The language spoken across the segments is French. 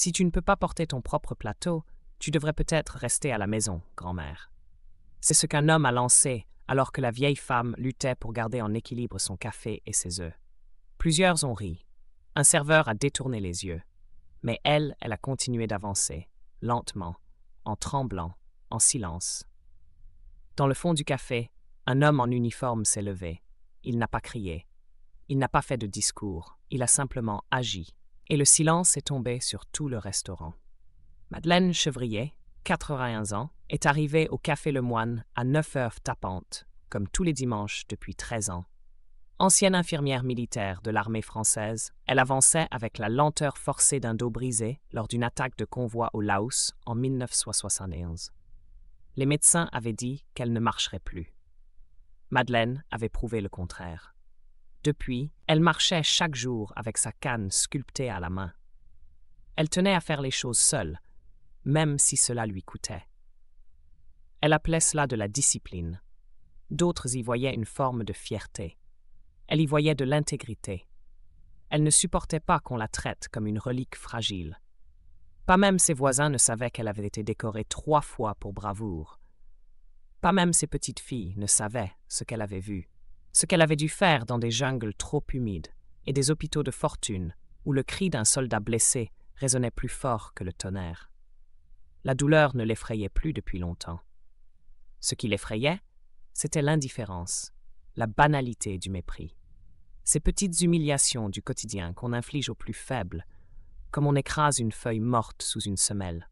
Si tu ne peux pas porter ton propre plateau, tu devrais peut-être rester à la maison, grand-mère. C'est ce qu'un homme a lancé alors que la vieille femme luttait pour garder en équilibre son café et ses œufs. Plusieurs ont ri. Un serveur a détourné les yeux. Mais elle a continué d'avancer, lentement, en tremblant, en silence. Dans le fond du café, un homme en uniforme s'est levé. Il n'a pas crié. Il n'a pas fait de discours. Il a simplement agi. Et le silence est tombé sur tout le restaurant. Madeleine Chevrier, 81 ans, est arrivée au Café Le Moine à 9 heures tapantes, comme tous les dimanches depuis 13 ans. Ancienne infirmière militaire de l'armée française, elle avançait avec la lenteur forcée d'un dos brisé lors d'une attaque de convoi au Laos en 1971. Les médecins avaient dit qu'elle ne marcherait plus. Madeleine avait prouvé le contraire. Depuis, elle marchait chaque jour avec sa canne sculptée à la main. Elle tenait à faire les choses seule, même si cela lui coûtait. Elle appelait cela de la discipline. D'autres y voyaient une forme de fierté. Elle y voyait de l'intégrité. Elle ne supportait pas qu'on la traite comme une relique fragile. Pas même ses voisins ne savaient qu'elle avait été décorée 3 fois pour bravoure. Pas même ses petites filles ne savaient ce qu'elle avait vu, ce qu'elle avait dû faire dans des jungles trop humides et des hôpitaux de fortune où le cri d'un soldat blessé résonnait plus fort que le tonnerre. La douleur ne l'effrayait plus depuis longtemps. Ce qui l'effrayait, c'était l'indifférence, la banalité du mépris. Ces petites humiliations du quotidien qu'on inflige aux plus faibles, comme on écrase une feuille morte sous une semelle.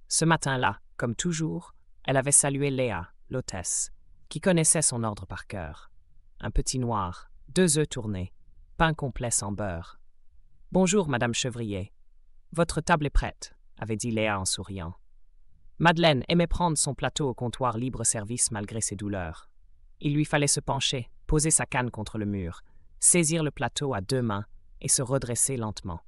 Ce matin-là, comme toujours, elle avait salué Léa, l'hôtesse, qui connaissait son ordre par cœur. Un petit noir, 2 œufs tournés, pain complet sans beurre. « Bonjour, Madame Chevrier. Votre table est prête », avait dit Léa en souriant. Madeleine aimait prendre son plateau au comptoir libre-service malgré ses douleurs. Il lui fallait se pencher, poser sa canne contre le mur, saisir le plateau à 2 mains et se redresser lentement.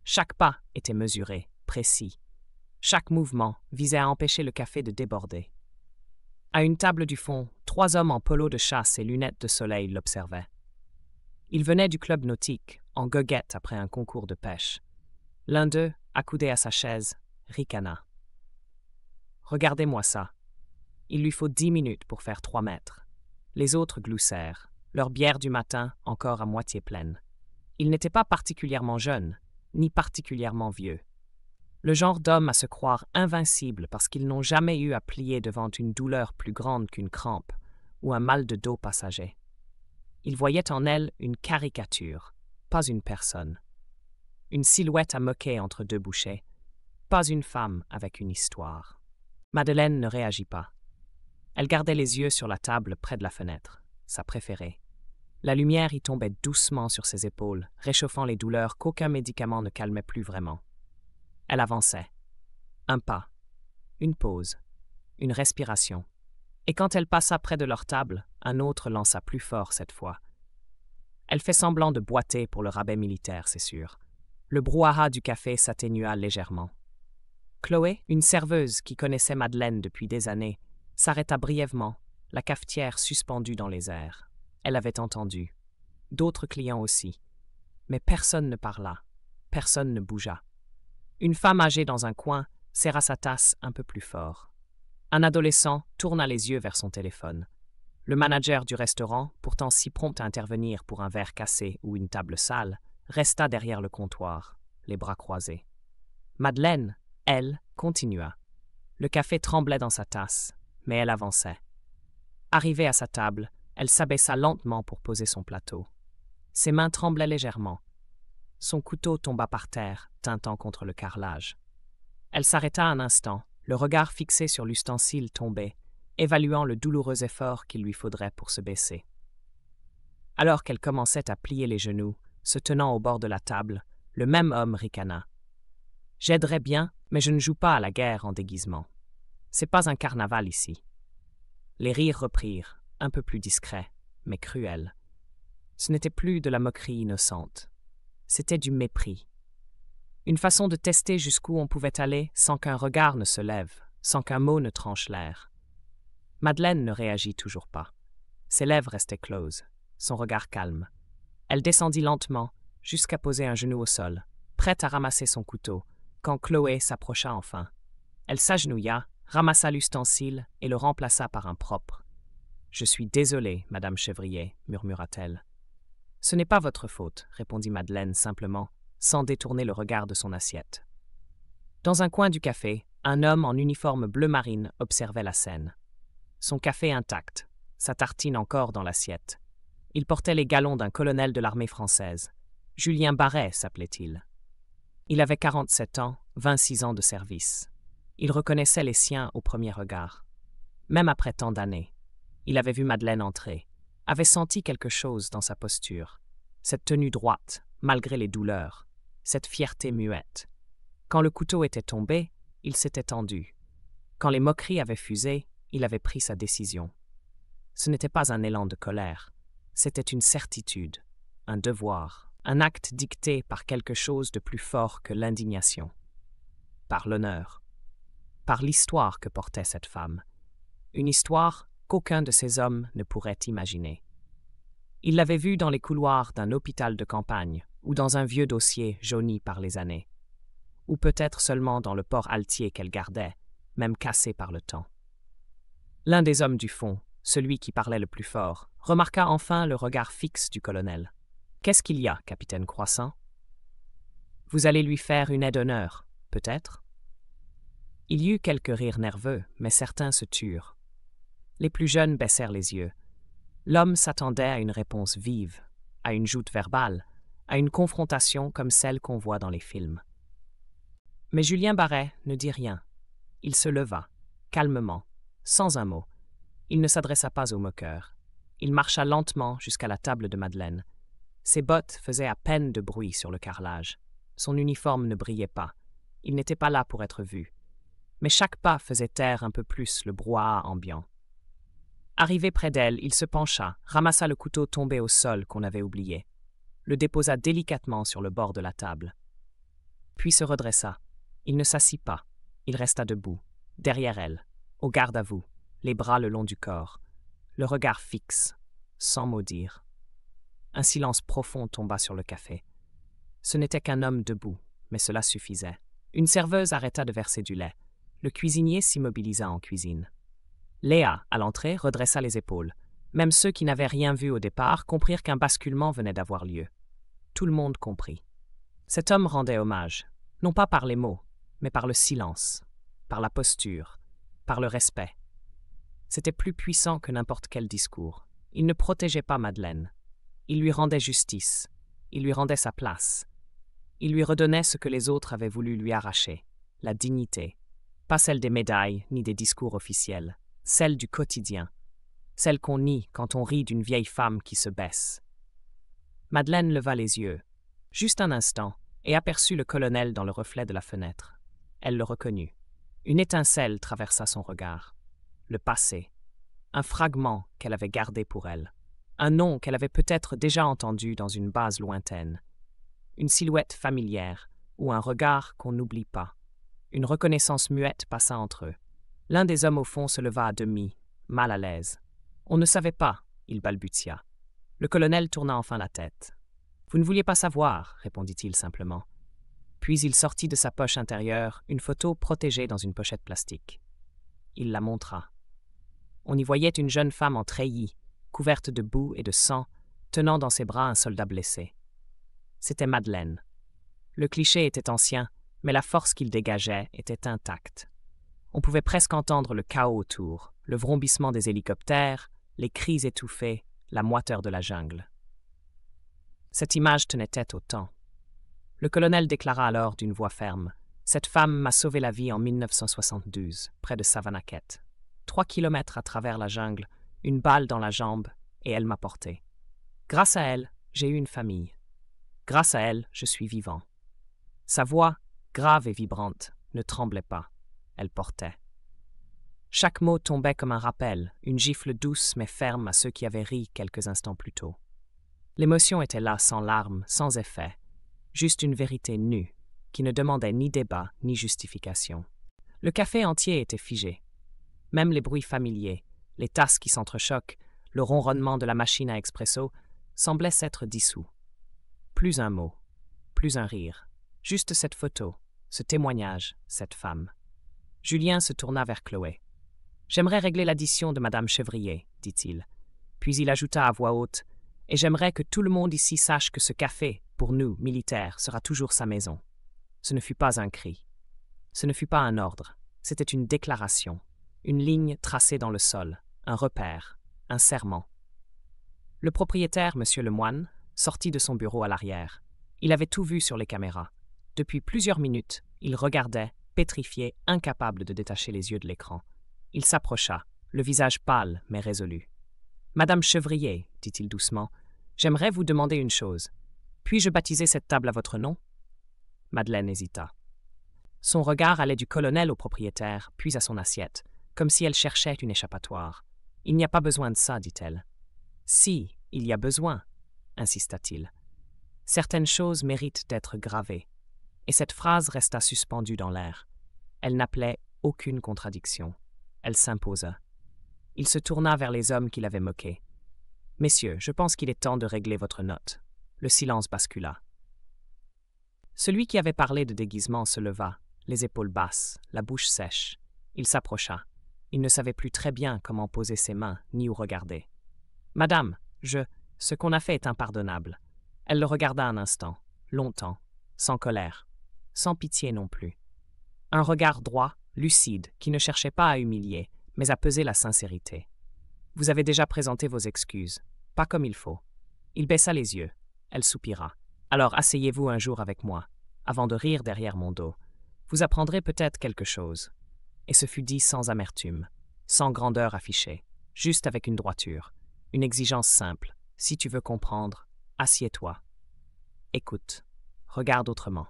Chaque pas était mesuré, précis. Chaque mouvement visait à empêcher le café de déborder. À une table du fond, 3 hommes en polo de chasse et lunettes de soleil l'observaient. Ils venaient du club nautique, en goguette après un concours de pêche. L'un d'eux, accoudé à sa chaise, ricana. « Regardez-moi ça. Il lui faut 10 minutes pour faire 3 mètres. » Les autres gloussèrent, leur bière du matin encore à moitié pleine. Ils n'étaient pas particulièrement jeunes, ni particulièrement vieux. Le genre d'homme à se croire invincible parce qu'ils n'ont jamais eu à plier devant une douleur plus grande qu'une crampe ou un mal de dos passager. Ils voyaient en elle une caricature, pas une personne. Une silhouette à moquer entre 2 bouchées, pas une femme avec une histoire. Madeleine ne réagit pas. Elle gardait les yeux sur la table près de la fenêtre, sa préférée. La lumière y tombait doucement sur ses épaules, réchauffant les douleurs qu'aucun médicament ne calmait plus vraiment. Elle avançait. Un pas, une pause, une respiration. Et quand elle passa près de leur table, un autre lança plus fort cette fois. Elle fait semblant de boiter pour le rabais militaire, c'est sûr. Le brouhaha du café s'atténua légèrement. Chloé, une serveuse qui connaissait Madeleine depuis des années, s'arrêta brièvement, la cafetière suspendue dans les airs. Elle avait entendu. D'autres clients aussi. Mais personne ne parla. Personne ne bougea. Une femme âgée dans un coin serra sa tasse un peu plus fort. Un adolescent tourna les yeux vers son téléphone. Le manager du restaurant, pourtant si prompt à intervenir pour un verre cassé ou une table sale, resta derrière le comptoir, les bras croisés. Madeleine, elle, continua. Le café tremblait dans sa tasse, mais elle avançait. Arrivée à sa table, elle s'abaissa lentement pour poser son plateau. Ses mains tremblaient légèrement. Son couteau tomba par terre, tintant contre le carrelage. Elle s'arrêta un instant, le regard fixé sur l'ustensile tombé, évaluant le douloureux effort qu'il lui faudrait pour se baisser. Alors qu'elle commençait à plier les genoux, se tenant au bord de la table, le même homme ricana. « J'aiderais bien, mais je ne joue pas à la guerre en déguisement. C'est pas un carnaval ici. » Les rires reprirent, un peu plus discrets, mais cruels. Ce n'était plus de la moquerie innocente. C'était du mépris. Une façon de tester jusqu'où on pouvait aller sans qu'un regard ne se lève, sans qu'un mot ne tranche l'air. Madeleine ne réagit toujours pas. Ses lèvres restaient closes, son regard calme. Elle descendit lentement, jusqu'à poser un genou au sol, prête à ramasser son couteau, quand Chloé s'approcha enfin. Elle s'agenouilla, ramassa l'ustensile et le remplaça par un propre. « Je suis désolée, Madame Chevrier, murmura-t-elle. « Ce n'est pas votre faute, répondit Madeleine simplement, sans détourner le regard de son assiette. Dans un coin du café, un homme en uniforme bleu marine observait la scène. Son café intact, sa tartine encore dans l'assiette. Il portait les galons d'un colonel de l'armée française. Julien Barret s'appelait-il. Il avait 47 ans, 26 ans de service. Il reconnaissait les siens au premier regard. Même après tant d'années, il avait vu Madeleine entrer, avait senti quelque chose dans sa posture, cette tenue droite, malgré les douleurs, cette fierté muette. Quand le couteau était tombé, il s'était tendu. Quand les moqueries avaient fusé, il avait pris sa décision. Ce n'était pas un élan de colère, c'était une certitude, un devoir, un acte dicté par quelque chose de plus fort que l'indignation. Par l'honneur, par l'histoire que portait cette femme, une histoire qu'aucun de ces hommes ne pourrait imaginer. Il l'avait vue dans les couloirs d'un hôpital de campagne ou dans un vieux dossier jauni par les années, ou peut-être seulement dans le port altier qu'elle gardait, même cassé par le temps. L'un des hommes du fond, celui qui parlait le plus fort, remarqua enfin le regard fixe du colonel. « Qu'est-ce qu'il y a, capitaine Croissant ? Vous allez lui faire une aide d'honneur, peut-être » Il y eut quelques rires nerveux, mais certains se turent. Les plus jeunes baissèrent les yeux. L'homme s'attendait à une réponse vive, à une joute verbale, à une confrontation comme celle qu'on voit dans les films. Mais Julien Barret ne dit rien. Il se leva, calmement, sans un mot. Il ne s'adressa pas au moqueur. Il marcha lentement jusqu'à la table de Madeleine. Ses bottes faisaient à peine de bruit sur le carrelage. Son uniforme ne brillait pas. Il n'était pas là pour être vu. Mais chaque pas faisait taire un peu plus le brouhaha ambiant. Arrivé près d'elle, il se pencha, ramassa le couteau tombé au sol qu'on avait oublié, le déposa délicatement sur le bord de la table. Puis se redressa. Il ne s'assit pas. Il resta debout, derrière elle, au garde à vous, les bras le long du corps, le regard fixe, sans mot dire. Un silence profond tomba sur le café. Ce n'était qu'un homme debout, mais cela suffisait. Une serveuse arrêta de verser du lait. Le cuisinier s'immobilisa en cuisine. Léa, à l'entrée, redressa les épaules. Même ceux qui n'avaient rien vu au départ comprirent qu'un basculement venait d'avoir lieu. Tout le monde comprit. Cet homme rendait hommage, non pas par les mots, mais par le silence, par la posture, par le respect. C'était plus puissant que n'importe quel discours. Il ne protégeait pas Madeleine. Il lui rendait justice. Il lui rendait sa place. Il lui redonnait ce que les autres avaient voulu lui arracher, la dignité. Pas celle des médailles ni des discours officiels, celle du quotidien, celle qu'on nie quand on rit d'une vieille femme qui se baisse. Madeleine leva les yeux, juste un instant, et aperçut le colonel dans le reflet de la fenêtre. Elle le reconnut. Une étincelle traversa son regard. Le passé, un fragment qu'elle avait gardé pour elle, un nom qu'elle avait peut-être déjà entendu dans une base lointaine, une silhouette familière ou un regard qu'on n'oublie pas. Une reconnaissance muette passa entre eux. L'un des hommes au fond se leva à demi, mal à l'aise. « On ne savait pas », il balbutia. Le colonel tourna enfin la tête. « Vous ne vouliez pas savoir », répondit-il simplement. Puis il sortit de sa poche intérieure une photo protégée dans une pochette plastique. Il la montra. On y voyait une jeune femme en treillis, couverte de boue et de sang, tenant dans ses bras un soldat blessé. C'était Madeleine. Le cliché était ancien, mais la force qu'il dégageait était intacte. On pouvait presque entendre le chaos autour, le vrombissement des hélicoptères, les cris étouffés, la moiteur de la jungle. Cette image tenait tête au temps. Le colonel déclara alors d'une voix ferme « Cette femme m'a sauvé la vie en 1972, près de Savannakhet. 3 kilomètres à travers la jungle, une balle dans la jambe, et elle m'a porté. Grâce à elle, j'ai eu une famille. Grâce à elle, je suis vivant. » Sa voix, grave et vibrante, ne tremblait pas. Elle portait. Chaque mot tombait comme un rappel, une gifle douce mais ferme à ceux qui avaient ri quelques instants plus tôt. L'émotion était là, sans larmes, sans effet, juste une vérité nue, qui ne demandait ni débat ni justification. Le café entier était figé. Même les bruits familiers, les tasses qui s'entrechoquent, le ronronnement de la machine à expresso, semblaient s'être dissous. Plus un mot, plus un rire, juste cette photo, ce témoignage, cette femme. Julien se tourna vers Chloé. « J'aimerais régler l'addition de Madame Chevrier, dit-il. Puis il ajouta à voix haute, « Et j'aimerais que tout le monde ici sache que ce café, pour nous, militaires, sera toujours sa maison. » Ce ne fut pas un cri. Ce ne fut pas un ordre. C'était une déclaration, une ligne tracée dans le sol, un repère, un serment. Le propriétaire, Monsieur Lemoine, sortit de son bureau à l'arrière. Il avait tout vu sur les caméras. Depuis plusieurs minutes, il regardait, pétrifié, incapable de détacher les yeux de l'écran. Il s'approcha, le visage pâle mais résolu. « Madame Chevrier, dit-il doucement, j'aimerais vous demander une chose. Puis-je baptiser cette table à votre nom ?» Madeleine hésita. Son regard allait du colonel au propriétaire, puis à son assiette, comme si elle cherchait une échappatoire. « Il n'y a pas besoin de ça, dit-elle. »« Si, il y a besoin, insista-t-il. Certaines choses méritent d'être gravées. Et cette phrase resta suspendue dans l'air. Elle n'appelait aucune contradiction. Elle s'imposa. Il se tourna vers les hommes qui l'avaient moqué. « Messieurs, je pense qu'il est temps de régler votre note. » Le silence bascula. Celui qui avait parlé de déguisement se leva, les épaules basses, la bouche sèche. Il s'approcha. Il ne savait plus très bien comment poser ses mains, ni où regarder. « Madame, ce qu'on a fait est impardonnable. » Elle le regarda un instant, longtemps, sans colère, sans pitié non plus. Un regard droit, lucide, qui ne cherchait pas à humilier, mais à peser la sincérité. « Vous avez déjà présenté vos excuses. Pas comme il faut. » Il baissa les yeux. Elle soupira. « Alors asseyez-vous un jour avec moi, avant de rire derrière mon dos. Vous apprendrez peut-être quelque chose. » Et ce fut dit sans amertume, sans grandeur affichée, juste avec une droiture, une exigence simple. « Si tu veux comprendre, assieds-toi. Écoute. Regarde autrement. »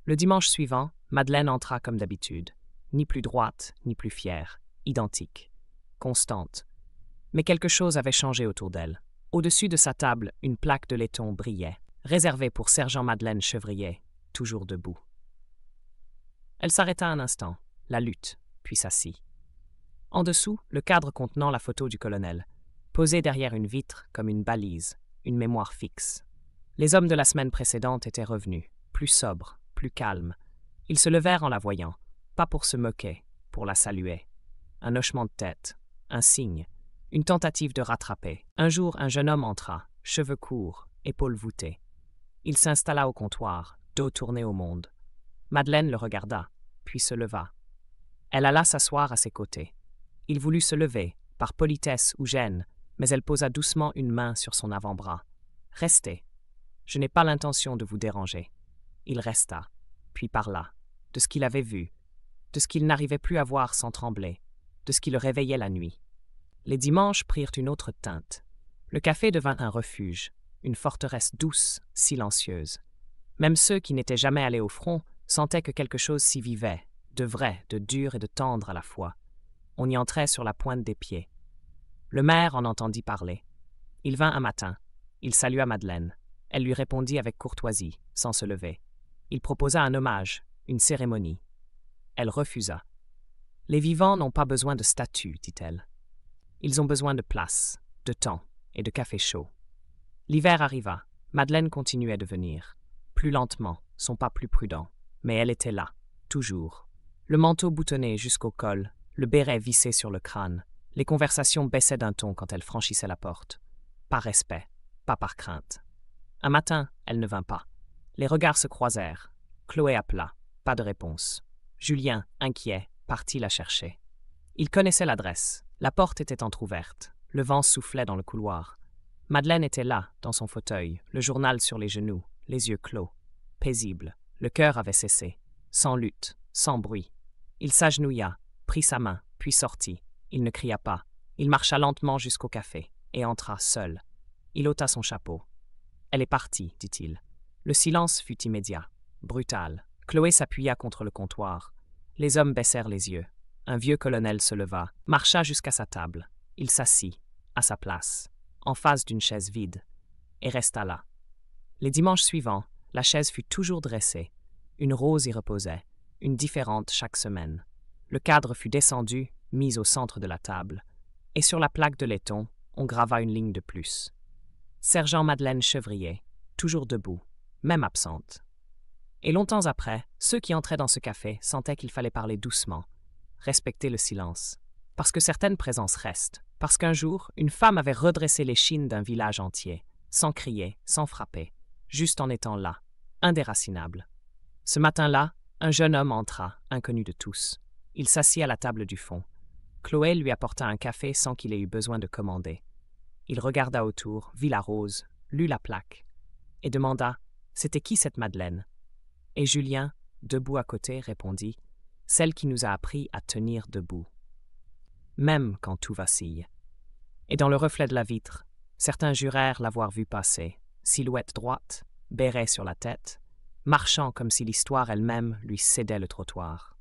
Le dimanche suivant, Madeleine entra comme d'habitude, ni plus droite, ni plus fière, identique, constante. Mais quelque chose avait changé autour d'elle. Au-dessus de sa table, une plaque de laiton brillait, réservée pour sergent Madeleine Chevrier, toujours debout. Elle s'arrêta un instant, la lutte, puis s'assit. En dessous, le cadre contenant la photo du colonel, posé derrière une vitre comme une balise, une mémoire fixe. Les hommes de la semaine précédente étaient revenus, plus sobres, plus calmes. Ils se levèrent en la voyant, pas pour se moquer, pour la saluer. Un hochement de tête, un signe, une tentative de rattraper. Un jour, un jeune homme entra, cheveux courts, épaules voûtées. Il s'installa au comptoir, dos tourné au monde. Madeleine le regarda, puis se leva. Elle alla s'asseoir à ses côtés. Il voulut se lever, par politesse ou gêne, mais elle posa doucement une main sur son avant-bras. « Restez. Je n'ai pas l'intention de vous déranger. » Il resta, puis parla, de ce qu'il avait vu, de ce qu'il n'arrivait plus à voir sans trembler, de ce qui le réveillait la nuit. Les dimanches prirent une autre teinte. Le café devint un refuge, une forteresse douce, silencieuse. Même ceux qui n'étaient jamais allés au front sentaient que quelque chose s'y vivait, de vrai, de dur et de tendre à la fois. On y entrait sur la pointe des pieds. Le maire en entendit parler. Il vint un matin. Il salua Madeleine. Elle lui répondit avec courtoisie, sans se lever. Il proposa un hommage, une cérémonie. Elle refusa. « Les vivants n'ont pas besoin de statues, dit-elle. Ils ont besoin de place, de temps et de café chaud. » L'hiver arriva. Madeleine continuait de venir. Plus lentement, son pas plus prudent. Mais elle était là, toujours. Le manteau boutonné jusqu'au col, le béret vissé sur le crâne. Les conversations baissaient d'un ton quand elle franchissait la porte. Par respect, pas par crainte. Un matin, elle ne vint pas. Les regards se croisèrent. Chloé appela. Pas de réponse. Julien, inquiet, partit la chercher. Il connaissait l'adresse. La porte était entr'ouverte. Le vent soufflait dans le couloir. Madeleine était là, dans son fauteuil, le journal sur les genoux, les yeux clos. Paisible. Le cœur avait cessé. Sans lutte, sans bruit. Il s'agenouilla, prit sa main, puis sortit. Il ne cria pas. Il marcha lentement jusqu'au café et entra seul. Il ôta son chapeau. « Elle est partie, dit-il. » Le silence fut immédiat, brutal. Chloé s'appuya contre le comptoir. Les hommes baissèrent les yeux. Un vieux colonel se leva, marcha jusqu'à sa table. Il s'assit, à sa place, en face d'une chaise vide, et resta là. Les dimanches suivants, la chaise fut toujours dressée. Une rose y reposait, une différente chaque semaine. Le cadre fut descendu, mis au centre de la table, et sur la plaque de laiton, on grava une ligne de plus. Sergent Madeleine Chevrier, toujours debout, même absente. Et longtemps après, ceux qui entraient dans ce café sentaient qu'il fallait parler doucement, respecter le silence. Parce que certaines présences restent. Parce qu'un jour, une femme avait redressé l'échine d'un village entier, sans crier, sans frapper, juste en étant là, indéracinable. Ce matin-là, un jeune homme entra, inconnu de tous. Il s'assit à la table du fond. Chloé lui apporta un café sans qu'il ait eu besoin de commander. Il regarda autour, vit la rose, lut la plaque, et demanda « C'était qui cette Madeleine ?» Et Julien, debout à côté, répondit « Celle qui nous a appris à tenir debout. » Même quand tout vacille. Et dans le reflet de la vitre, certains jurèrent l'avoir vue passer, silhouette droite, béret sur la tête, marchant comme si l'histoire elle-même lui cédait le trottoir.